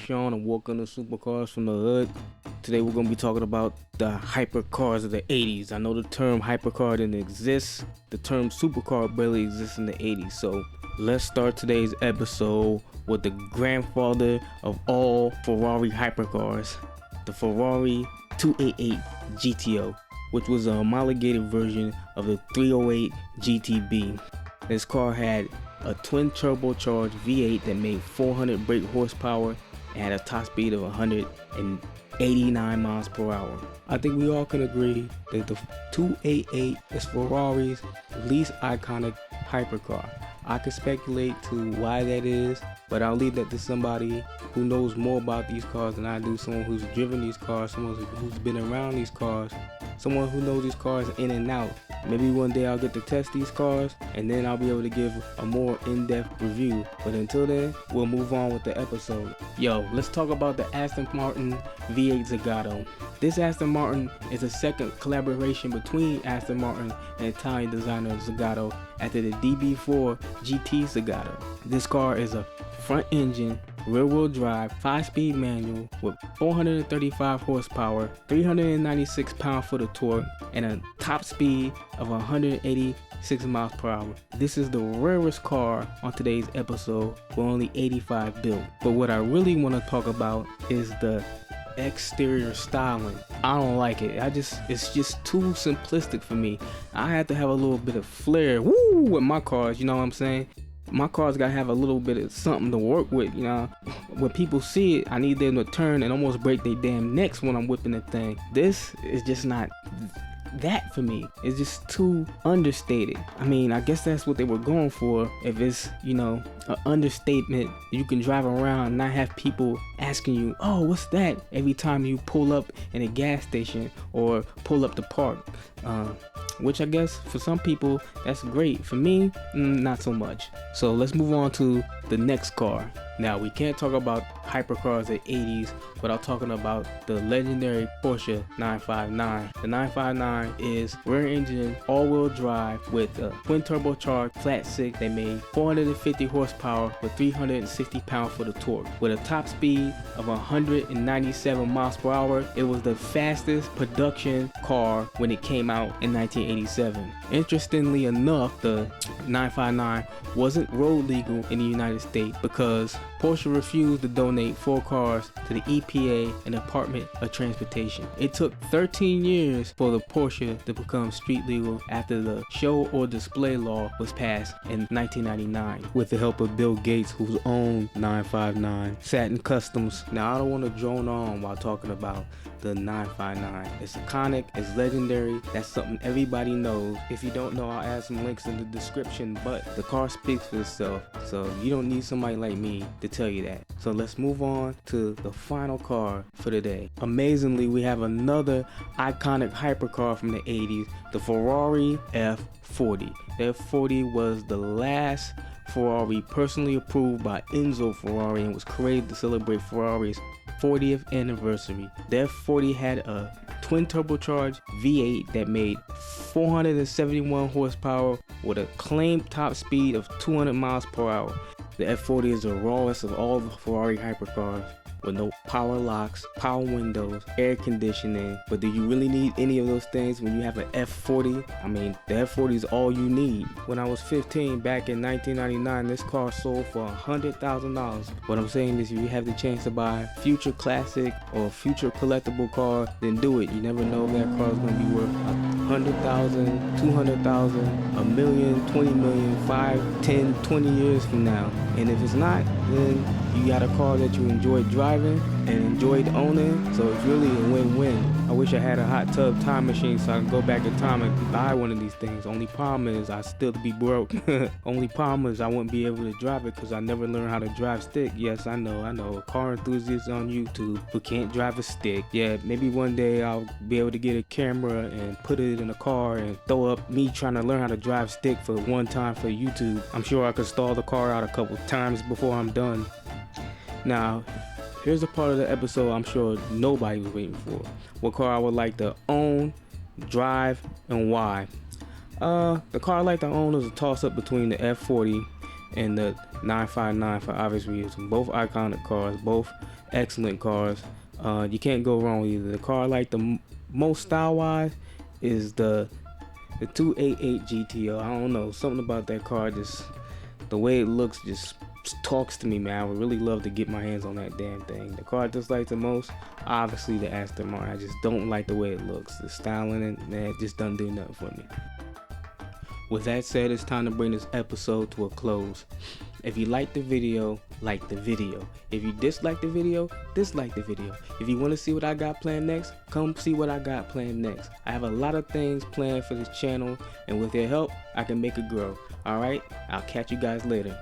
Sean and welcome to Supercars from the Hood. Today we're going to be talking about the hypercars of the 80s. I know the term hypercar didn't exist. The term supercar barely exists in the 80s. So let's start today's episode with the grandfather of all Ferrari hypercars, the Ferrari 288 GTO, which was a homologated version of the 308 GTB. This car had a twin turbocharged V8 that made 400 brake horsepower and had a top speed of 189 miles per hour. I think we all can agree that the 288 is Ferrari's least iconic hypercar. I could speculate to why that is, but I'll leave that to somebody who knows more about these cars than I do, someone who's driven these cars, someone who's been around these cars, someone who knows these cars in and out. Maybe one day I'll get to test these cars and then I'll be able to give a more in-depth review. But until then, we'll move on with the episode. Yo, let's talk about the Aston Martin V8 Zagato. This Aston Martin is a second collaboration between Aston Martin and Italian designer Zagato after the DB4 GT Zagato. This car is a front engine, rear-wheel drive, 5-speed manual with 435 horsepower, 396 pound-foot of torque, and a top speed of 186 miles per hour. This is the rarest car on today's episode with only 85 built. But what I really want to talk about is the exterior styling. I don't like it. It's just too simplistic for me. I had to have a little bit of flair with my cars, you know what I'm saying? My cars gotta have a little bit of something to work with, you know. When people see it, I need them to turn and almost break their damn necks when I'm whipping the thing. This is just not that for me. It's just too understated. I mean, I guess that's what they were going for. If it's, you know, an understatement, you can drive around and not have people asking you, oh, what's that? Every time you pull up in a gas station or pull up to park. Which I guess for some people that's great. For me, not so much. So let's move on to the next car. Now we can't talk about hypercars of the 80s without talking about the legendary Porsche 959. The 959 is rear engine, all-wheel drive with a twin turbocharged flat six. They made 450 horsepower with 360 pound-foot of torque. With a top speed of 197 miles per hour, it was the fastest production car when it came out in 1987. Interestingly enough, the 959 wasn't road legal in the United States because Porsche refused to donate 4 cars to the EPA and Department of Transportation. It took 13 years for the Porsche to become street legal after the show or display law was passed in 1999 with the help of Bill Gates, whose own 959 Satin Customs. Now I don't want to drone on while talking about the 959. It's iconic, it's legendary, that's something everybody knows. If you don't know, I'll add some links in the description, but the car speaks for itself, so you don't need somebody like me to tell you that. So let's move on to the final car for today. Amazingly, we have another iconic hypercar from the 80s, the Ferrari F40. The F40 was the last Ferrari personally approved by Enzo Ferrari and was created to celebrate Ferrari's 40th anniversary. The F40 had a twin turbocharged V8 that made 471 horsepower with a claimed top speed of 200 miles per hour. The F40 is the rawest of all the Ferrari hypercars with no power locks, power windows, air conditioning. But do you really need any of those things when you have an F40? I mean, the F40 is all you need. When I was 15 back in 1999, this car sold for $100,000. What I'm saying is if you have the chance to buy a future classic or a future collectible car, then do it. You never know if that car is going to be worth $100,000, $200,000, $1 million, $20 million, 5, 10, 20 years from now. And if it's not, then you got a car that you enjoy driving and enjoyed owning, so it's really a win-win. I wish I had a hot tub time machine so I could go back in time and buy one of these things. Only problem is I still be broke. Only problem is I wouldn't be able to drive it because I never learned how to drive stick. Yes, I know. Car enthusiasts on YouTube who can't drive a stick. Yeah, maybe one day I'll be able to get a camera and put it in a car and throw up me trying to learn how to drive stick for one time for YouTube. I'm sure I could stall the car out a couple times before I'm done. Now, here's a part of the episode I'm sure nobody was waiting for. What car I would like to own, drive, and why. The car I like to own is a toss-up between the F40 and the 959 for obvious reasons. Both iconic cars, both excellent cars. You can't go wrong with either. The car I like the most style-wise is the 288 GTO. I don't know, something about that car, just the way it looks just talks to me, man. I would really love to get my hands on that damn thing. The car I dislike the most, obviously the Aston Martin. I just don't like the way it looks. The styling, and man, it just doesn't do nothing for me. With that said, it's time to bring this episode to a close. If you like the video, like the video. If you dislike the video, dislike the video. If you want to see what I got planned next, come see what I got planned next. I have a lot of things planned for this channel, and with your help, I can make it grow. Alright, I'll catch you guys later.